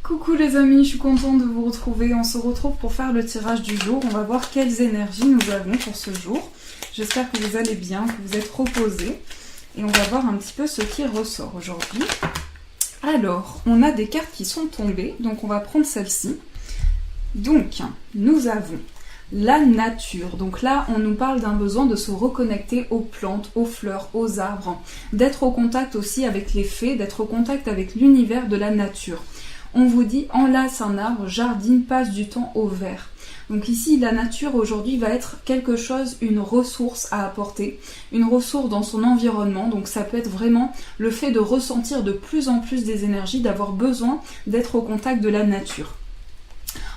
Coucou les amis, je suis contente de vous retrouver. On se retrouve pour faire le tirage du jour. On va voir quelles énergies nous avons pour ce jour. J'espère que vous allez bien, que vous êtes reposés. Et on va voir un petit peu ce qui ressort aujourd'hui. Alors, on a des cartes qui sont tombées, donc on va prendre celle-ci. Donc, nous avons la nature. Donc là, on nous parle d'un besoin de se reconnecter aux plantes, aux fleurs, aux arbres, d'être au contact aussi avec les fées, d'être au contact avec l'univers de la nature. On vous dit, enlace un arbre, jardine, passe du temps au vert. Donc ici, la nature aujourd'hui va être quelque chose, une ressource à apporter, une ressource dans son environnement. Donc ça peut être vraiment le fait de ressentir de plus en plus des énergies, d'avoir besoin d'être au contact de la nature.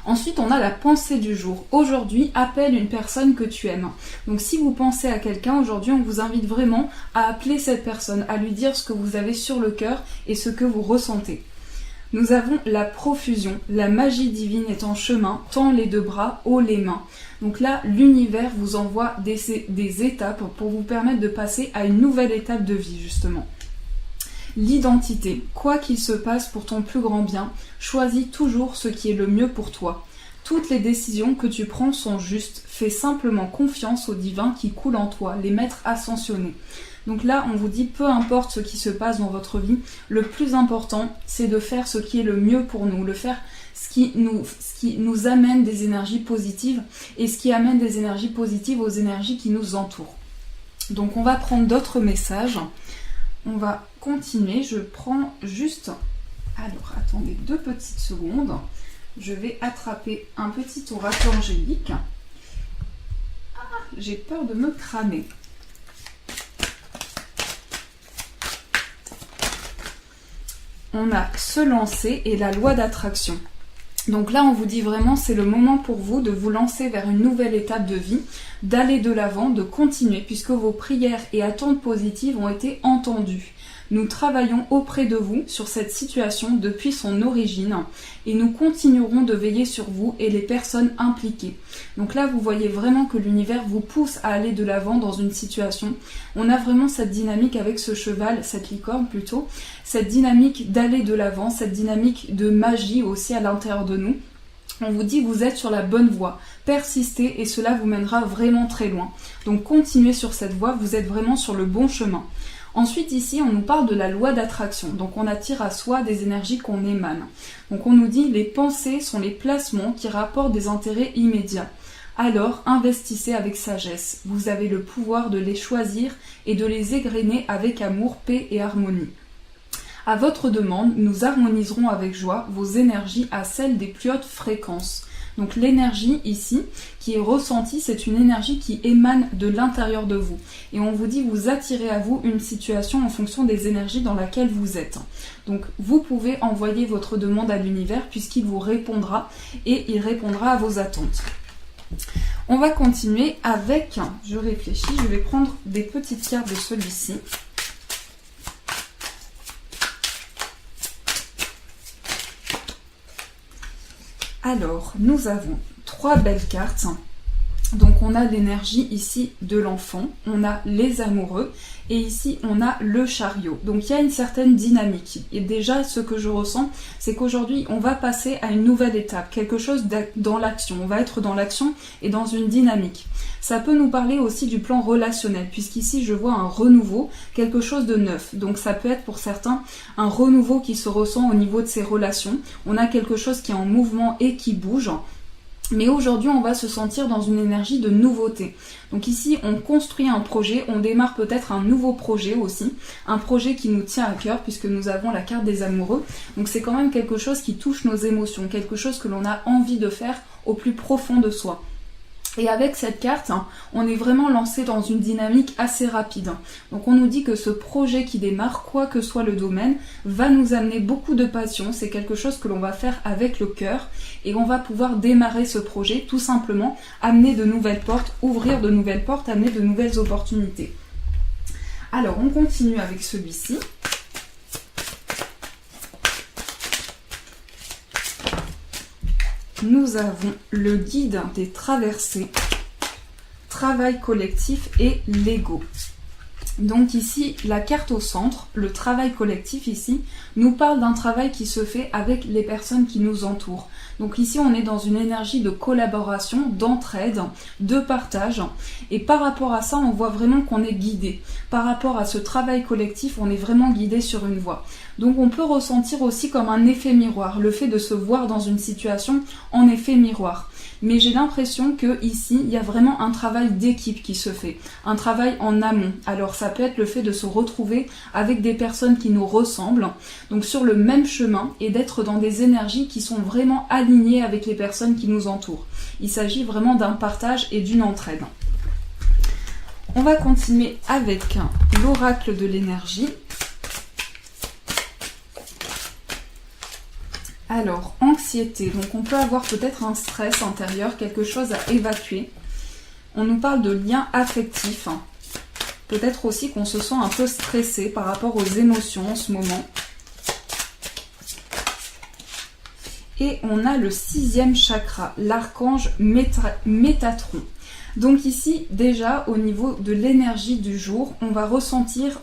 Ensuite, on a la pensée du jour. Aujourd'hui, appelle une personne que tu aimes. Donc si vous pensez à quelqu'un, aujourd'hui, on vous invite vraiment à appeler cette personne, à lui dire ce que vous avez sur le cœur et ce que vous ressentez. Nous avons la profusion, la magie divine est en chemin, tend les deux bras, haut les mains. Donc là, l'univers vous envoie des étapes pour vous permettre de passer à une nouvelle étape de vie, justement. L'identité, quoi qu'il se passe pour ton plus grand bien, choisis toujours ce qui est le mieux pour toi. Toutes les décisions que tu prends sont justes, fais simplement confiance au divin qui coule en toi, les maîtres ascensionnés. Donc là, on vous dit, peu importe ce qui se passe dans votre vie, le plus important, c'est de faire ce qui est le mieux pour nous, de faire ce qui nous amène des énergies positives et ce qui amène des énergies positives aux énergies qui nous entourent. Donc on va prendre d'autres messages. On va continuer. Je prends juste... Alors, attendez 2 petites secondes. Je vais attraper un petit oracle angélique. Ah, j'ai peur de me cramer. On a se lancer et la loi d'attraction. Donc là, on vous dit vraiment, c'est le moment pour vous de vous lancer vers une nouvelle étape de vie, d'aller de l'avant, de continuer, puisque vos prières et attentes positives ont été entendues. Nous travaillons auprès de vous sur cette situation depuis son origine et nous continuerons de veiller sur vous et les personnes impliquées. Donc là, vous voyez vraiment que l'univers vous pousse à aller de l'avant dans une situation. On a vraiment cette dynamique avec ce cheval, cette licorne plutôt, cette dynamique d'aller de l'avant, cette dynamique de magie aussi à l'intérieur de nous. On vous dit que vous êtes sur la bonne voie, persistez et cela vous mènera vraiment très loin. Donc continuez sur cette voie, vous êtes vraiment sur le bon chemin. Ensuite ici on nous parle de la loi d'attraction, donc on attire à soi des énergies qu'on émane. Donc on nous dit les pensées sont les placements qui rapportent des intérêts immédiats. Alors investissez avec sagesse, vous avez le pouvoir de les choisir et de les égrener avec amour, paix et harmonie. À votre demande, nous harmoniserons avec joie vos énergies à celles des plus hautes fréquences. Donc l'énergie ici qui est ressentie, c'est une énergie qui émane de l'intérieur de vous. Et on vous dit vous attirez à vous une situation en fonction des énergies dans laquelle vous êtes. Donc vous pouvez envoyer votre demande à l'univers puisqu'il vous répondra et il répondra à vos attentes. On va continuer avec, je réfléchis, je vais prendre des petites cartes de celui-ci. Alors, nous avons 3 belles cartes. Donc on a l'énergie ici de l'enfant, on a les amoureux et ici on a le chariot. Donc il y a une certaine dynamique. Et déjà ce que je ressens, c'est qu'aujourd'hui on va passer à une nouvelle étape, quelque chose dans l'action. On va être dans l'action et dans une dynamique. Ça peut nous parler aussi du plan relationnel, puisqu'ici je vois un renouveau, quelque chose de neuf. Donc ça peut être pour certains un renouveau qui se ressent au niveau de ses relations. On a quelque chose qui est en mouvement et qui bouge. Mais aujourd'hui, on va se sentir dans une énergie de nouveauté. Donc ici, on construit un projet, on démarre peut-être un nouveau projet aussi, un projet qui nous tient à cœur puisque nous avons la carte des amoureux. Donc c'est quand même quelque chose qui touche nos émotions, quelque chose que l'on a envie de faire au plus profond de soi. Et avec cette carte, on est vraiment lancé dans une dynamique assez rapide. Donc on nous dit que ce projet qui démarre, quoi que soit le domaine, va nous amener beaucoup de passion. C'est quelque chose que l'on va faire avec le cœur et on va pouvoir démarrer ce projet, tout simplement, amener de nouvelles portes, ouvrir de nouvelles portes, amener de nouvelles opportunités. Alors on continue avec celui-ci. Nous avons le guide des traversées, travail collectif et l'ego. Donc ici, la carte au centre, le travail collectif ici, nous parle d'un travail qui se fait avec les personnes qui nous entourent. Donc ici, on est dans une énergie de collaboration, d'entraide, de partage. Et par rapport à ça, on voit vraiment qu'on est guidé. Par rapport à ce travail collectif, on est vraiment guidé sur une voie. Donc on peut ressentir aussi comme un effet miroir, le fait de se voir dans une situation en effet miroir. Mais j'ai l'impression que ici, il y a vraiment un travail d'équipe qui se fait, un travail en amont. Alors ça peut être le fait de se retrouver avec des personnes qui nous ressemblent, donc sur le même chemin, et d'être dans des énergies qui sont vraiment alignées avec les personnes qui nous entourent. Il s'agit vraiment d'un partage et d'une entraide. On va continuer avec l'oracle de l'énergie. Alors, anxiété, donc on peut avoir peut-être un stress intérieur, quelque chose à évacuer. On nous parle de liens affectifs. Peut-être aussi qu'on se sent un peu stressé par rapport aux émotions en ce moment. Et on a le 6e chakra, l'archange Métatron. Donc ici, déjà, au niveau de l'énergie du jour, on va ressentir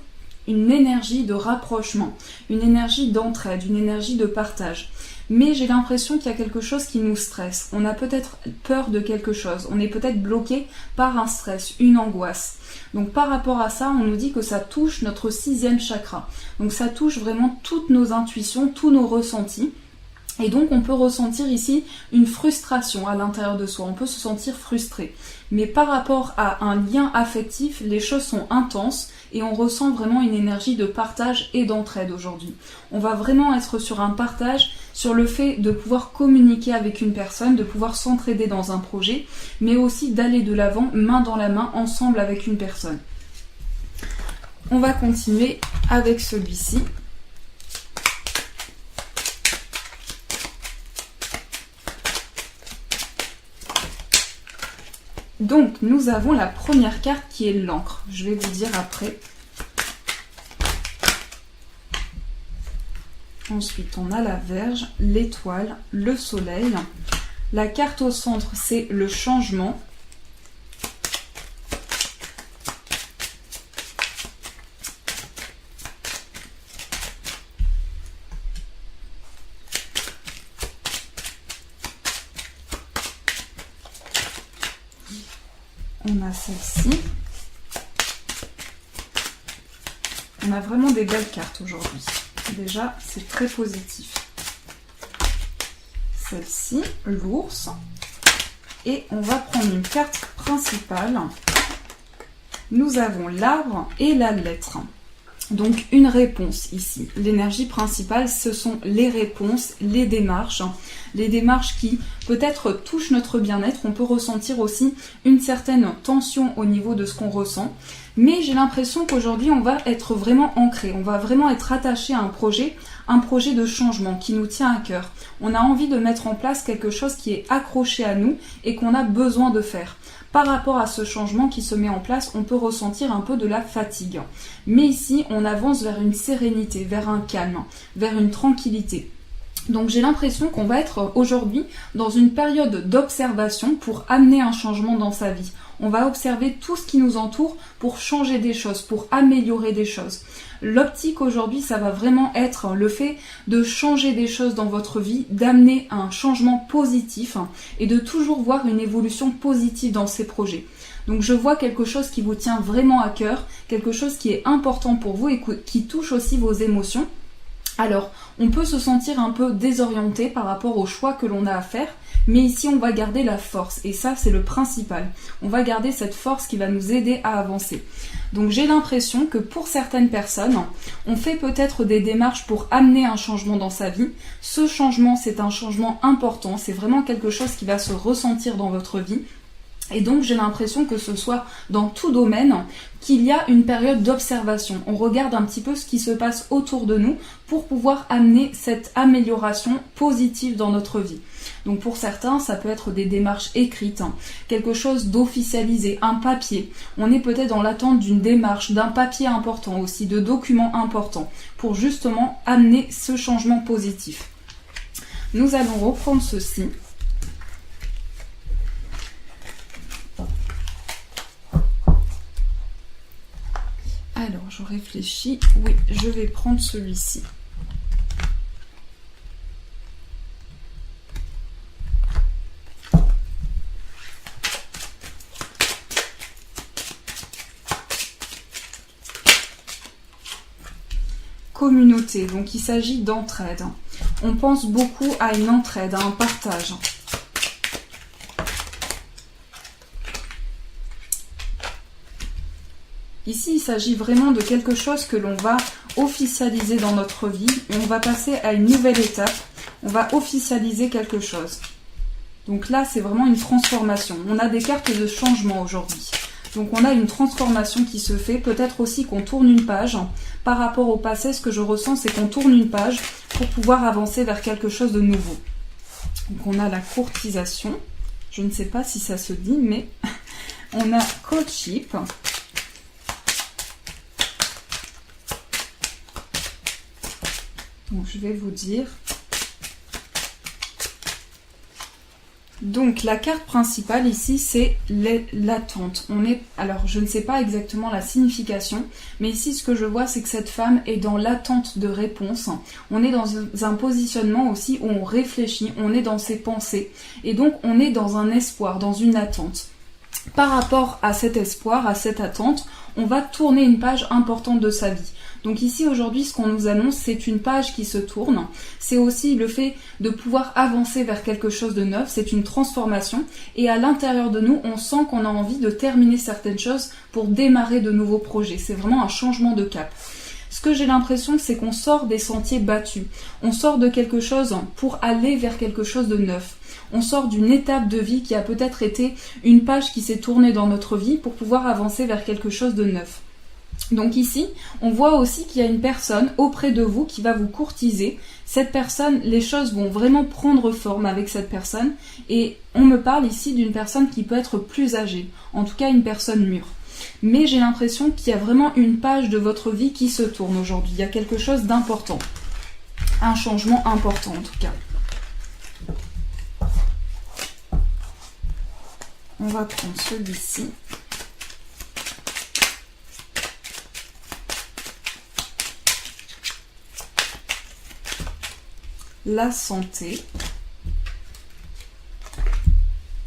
une énergie de rapprochement, une énergie d'entraide, une énergie de partage. Mais j'ai l'impression qu'il y a quelque chose qui nous stresse. On a peut-être peur de quelque chose. On est peut-être bloqué par un stress, une angoisse. Donc par rapport à ça, on nous dit que ça touche notre 6e chakra. Donc ça touche vraiment toutes nos intuitions, tous nos ressentis. Et donc on peut ressentir ici une frustration à l'intérieur de soi, on peut se sentir frustré. Mais par rapport à un lien affectif, les choses sont intenses et on ressent vraiment une énergie de partage et d'entraide aujourd'hui. On va vraiment être sur un partage, sur le fait de pouvoir communiquer avec une personne, de pouvoir s'entraider dans un projet, mais aussi d'aller de l'avant, main dans la main, ensemble avec une personne. On va continuer avec celui-ci. Donc, nous avons la première carte qui est l'encre. Je vais vous dire après. Ensuite, on a la Vierge, l'étoile, le soleil. La carte au centre, c'est le changement. On a celle-ci. On a vraiment des belles cartes aujourd'hui. Déjà, c'est très positif. Celle-ci, l'ours. Et on va prendre une carte principale. Nous avons l'arbre et la lettre. Donc une réponse ici. L'énergie principale, ce sont les réponses, les démarches qui peut-être touchent notre bien-être. On peut ressentir aussi une certaine tension au niveau de ce qu'on ressent. Mais j'ai l'impression qu'aujourd'hui, on va être vraiment ancré, on va vraiment être attaché à un projet de changement qui nous tient à cœur. On a envie de mettre en place quelque chose qui est accroché à nous et qu'on a besoin de faire. Par rapport à ce changement qui se met en place, on peut ressentir un peu de la fatigue. Mais ici, on avance vers une sérénité, vers un calme, vers une tranquillité. Donc j'ai l'impression qu'on va être aujourd'hui dans une période d'observation pour amener un changement dans sa vie. On va observer tout ce qui nous entoure pour changer des choses, pour améliorer des choses. L'optique aujourd'hui, ça va vraiment être le fait de changer des choses dans votre vie, d'amener un changement positif et de toujours voir une évolution positive dans ces projets. Donc je vois quelque chose qui vous tient vraiment à cœur, quelque chose qui est important pour vous et qui touche aussi vos émotions. Alors, on peut se sentir un peu désorienté par rapport au choix que l'on a à faire, mais ici on va garder la force, et ça c'est le principal. On va garder cette force qui va nous aider à avancer. Donc j'ai l'impression que pour certaines personnes, on fait peut-être des démarches pour amener un changement dans sa vie. Ce changement, c'est un changement important, c'est vraiment quelque chose qui va se ressentir dans votre vie. Et donc j'ai l'impression que ce soit dans tout domaine qu'il y a une période d'observation. On regarde un petit peu ce qui se passe autour de nous pour pouvoir amener cette amélioration positive dans notre vie. Donc pour certains, ça peut être des démarches écrites, quelque chose d'officialisé, un papier. On est peut-être dans l'attente d'une démarche, d'un papier important aussi, de documents importants pour justement amener ce changement positif. Nous allons reprendre ceci. Alors, réfléchis. Oui, je vais prendre celui-ci. Communauté, donc il s'agit d'entraide. On pense beaucoup à une entraide, à un partage. Ici, il s'agit vraiment de quelque chose que l'on va officialiser dans notre vie. Et on va passer à une nouvelle étape. On va officialiser quelque chose. Donc là, c'est vraiment une transformation. On a des cartes de changement aujourd'hui. Donc on a une transformation qui se fait. Peut-être aussi qu'on tourne une page. Par rapport au passé, ce que je ressens, c'est qu'on tourne une page pour pouvoir avancer vers quelque chose de nouveau. Donc on a la courtisation. Je ne sais pas si ça se dit, mais on a courtship. Donc je vais vous dire. Donc la carte principale ici, c'est l'attente. Alors je ne sais pas exactement la signification, mais ici ce que je vois, c'est que cette femme est dans l'attente de réponse. On est dans un positionnement aussi où on réfléchit, on est dans ses pensées, et donc on est dans un espoir, dans une attente. Par rapport à cet espoir, à cette attente, on va tourner une page importante de sa vie. Donc ici aujourd'hui ce qu'on nous annonce, c'est une page qui se tourne, c'est aussi le fait de pouvoir avancer vers quelque chose de neuf, c'est une transformation et à l'intérieur de nous on sent qu'on a envie de terminer certaines choses pour démarrer de nouveaux projets, c'est vraiment un changement de cap. Ce que j'ai l'impression, c'est qu'on sort des sentiers battus, on sort de quelque chose pour aller vers quelque chose de neuf. On sort d'une étape de vie qui a peut-être été une page qui s'est tournée dans notre vie pour pouvoir avancer vers quelque chose de neuf. Donc ici, on voit aussi qu'il y a une personne auprès de vous qui va vous courtiser. Cette personne, les choses vont vraiment prendre forme avec cette personne. Et on me parle ici d'une personne qui peut être plus âgée, en tout cas une personne mûre. Mais j'ai l'impression qu'il y a vraiment une page de votre vie qui se tourne aujourd'hui. Il y a quelque chose d'important. Un changement important en tout cas. On va prendre celui-ci. La santé,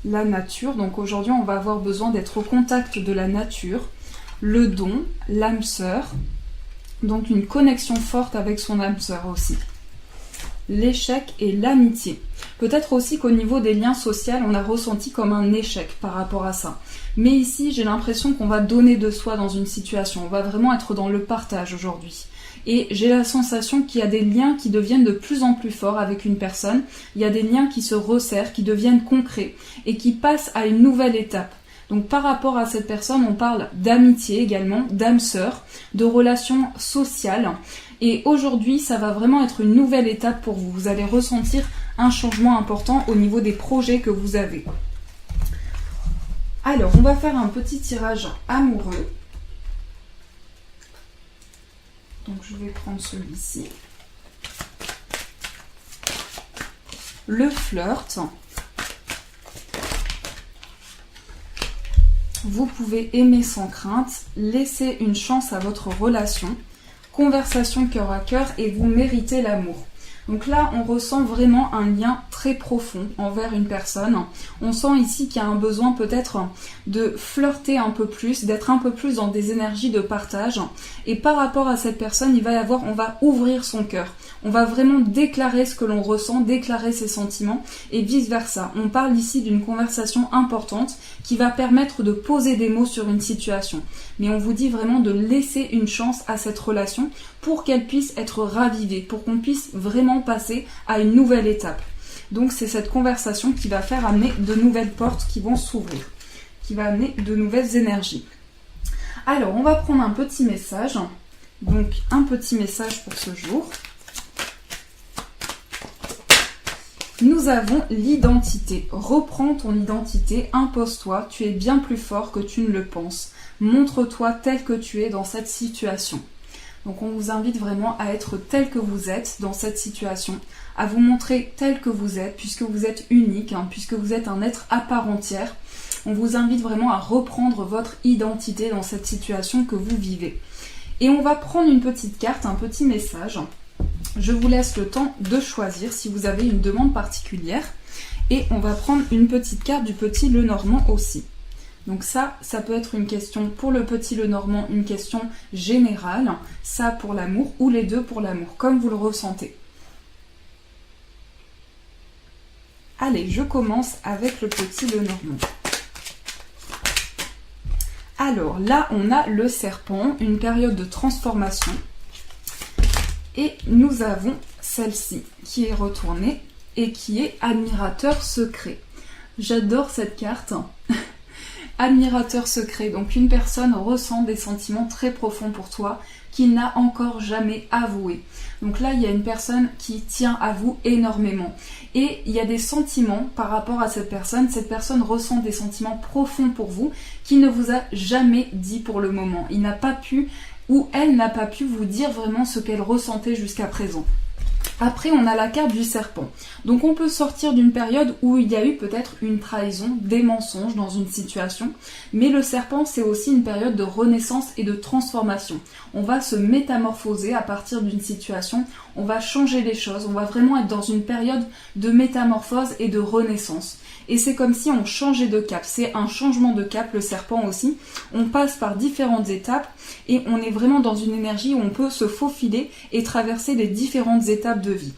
la nature. Donc aujourd'hui, on va avoir besoin d'être au contact de la nature, le don, l'âme sœur, donc une connexion forte avec son âme sœur aussi. L'échec et l'amitié. Peut-être aussi qu'au niveau des liens sociaux, on a ressenti comme un échec par rapport à ça. Mais ici, j'ai l'impression qu'on va donner de soi dans une situation. On va vraiment être dans le partage aujourd'hui. Et j'ai la sensation qu'il y a des liens qui deviennent de plus en plus forts avec une personne. Il y a des liens qui se resserrent, qui deviennent concrets et qui passent à une nouvelle étape. Donc par rapport à cette personne, on parle d'amitié également, d'âme sœur, de relations sociales. Et aujourd'hui, ça va vraiment être une nouvelle étape pour vous. Vous allez ressentir un changement important au niveau des projets que vous avez. Alors, on va faire un petit tirage amoureux. Donc je vais prendre celui-ci. Le flirt. Vous pouvez aimer sans crainte, laisser une chance à votre relation, conversation cœur à cœur et vous méritez l'amour. Donc là, on ressent vraiment un lien très profond envers une personne. On sent ici qu'il y a un besoin peut-être de flirter un peu plus, d'être un peu plus dans des énergies de partage. Et par rapport à cette personne, on va ouvrir son cœur. On va vraiment déclarer ce que l'on ressent, déclarer ses sentiments et vice-versa. On parle ici d'une conversation importante qui va permettre de poser des mots sur une situation. Mais on vous dit vraiment de laisser une chance à cette relation pour qu'elle puisse être ravivée, pour qu'on puisse vraiment passer à une nouvelle étape. Donc c'est cette conversation qui va faire amener de nouvelles portes qui vont s'ouvrir, qui va amener de nouvelles énergies. Alors on va prendre un petit message, donc un petit message pour ce jour. Nous avons l'identité. Reprends ton identité, impose-toi, tu es bien plus fort que tu ne le penses. Montre-toi tel que tu es dans cette situation. Donc on vous invite vraiment à être tel que vous êtes dans cette situation, à vous montrer tel que vous êtes, puisque vous êtes unique, puisque vous êtes un être à part entière. On vous invite vraiment à reprendre votre identité dans cette situation que vous vivez. Et on va prendre une petite carte, un petit message. Je vous laisse le temps de choisir si vous avez une demande particulière. Et on va prendre une petite carte du petit Lenormand aussi. Donc ça peut être une question pour le petit Lenormand, une question générale. Ça pour l'amour ou les deux pour l'amour, comme vous le ressentez. Allez, je commence avec le petit Lenormand. Alors là, on a le serpent, une période de transformation. Et nous avons celle-ci qui est retournée et qui est admirateur secret. J'adore cette carte. Admirateur secret, donc une personne ressent des sentiments très profonds pour toi qu'il n'a encore jamais avoué. Donc là, il y a une personne qui tient à vous énormément. Et il y a des sentiments par rapport à cette personne ressent des sentiments profonds pour vous qu'il ne vous a jamais dit pour le moment. Il n'a pas pu, ou elle n'a pas pu vous dire vraiment ce qu'elle ressentait jusqu'à présent. Après, on a la carte du serpent. Donc on peut sortir d'une période où il y a eu peut-être une trahison, des mensonges dans une situation. Mais le serpent, c'est aussi une période de renaissance et de transformation. On va se métamorphoser à partir d'une situation. On va changer les choses. On va vraiment être dans une période de métamorphose et de renaissance. Et c'est comme si on changeait de cap. C'est un changement de cap, le serpent aussi. On passe par différentes étapes et on est vraiment dans une énergie où on peut se faufiler et traverser les différentes étapes de vie.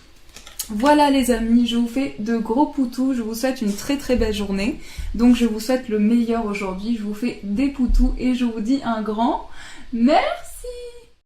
Voilà les amis, je vous fais de gros poutous. Je vous souhaite une très très belle journée. Donc je vous souhaite le meilleur aujourd'hui. Je vous fais des poutous et je vous dis un grand merci.